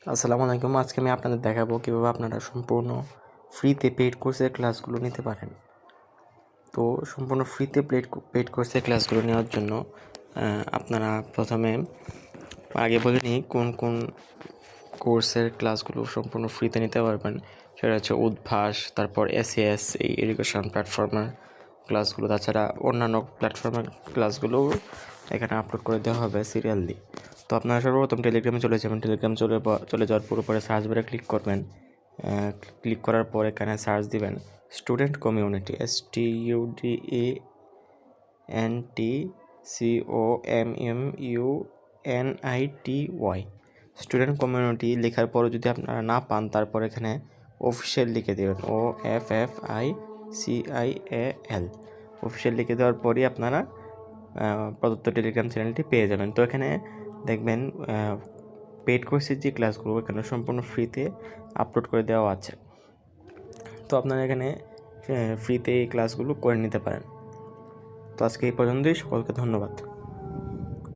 আসসালামু আলাইকুম। আজকে আমি আপনাদের দেখাবো কীভাবে আপনারা সম্পূর্ণ ফ্রিতে পেইড কোর্সের ক্লাসগুলো নিতে পারেন। তো সম্পূর্ণ ফ্রিতে পেইড কোর্সের ক্লাসগুলো নেওয়ার জন্য আপনারা প্রথমে আগে বলে নিই কোন কোন কোর্সের ক্লাসগুলো সম্পূর্ণ ফ্রিতে নিতে পারবেন। সেটা হচ্ছে উদ্ভাস, তারপর এসএএস, এই এডুকেশন প্ল্যাটফর্মের ক্লাসগুলো, তাছাড়া অন্যান্য প্ল্যাটফর্মের ক্লাসগুলোও এখানে আপলোড করে দেওয়া হবে সিরিয়ালি। তো আপনারা সর্বপ্রথম টেলিগ্রামে চলে যাবেন। টেলিগ্রাম চলে যাওয়ার পরে সার্চ বারে ক্লিক করবেন। ক্লিক করার পর এখানে সার্চ দিবেন student community, STUDENTCOMMUNITY। Student community লেখার পরে যদি আপনারা না পান, তারপর এখানে অফিসিয়াল লিখে দেবেন, OFFICIAL। অফিসিয়াল লিখে দেওয়ার পরই আপনারা প্রদত্ত টেলিগ্রাম চ্যানেলটি পেয়ে যাবেন। তো এখানে দেখবেন পেইড কোর্সের যে ক্লাসগুলো এখানে সম্পূর্ণ ফ্রিতে আপলোড করে দেওয়া আছে। তো আপনারা এখানে ফ্রিতে এই ক্লাসগুলো করে নিতে পারেন। তো আজকে এই পর্যন্তই। সকলকে ধন্যবাদ।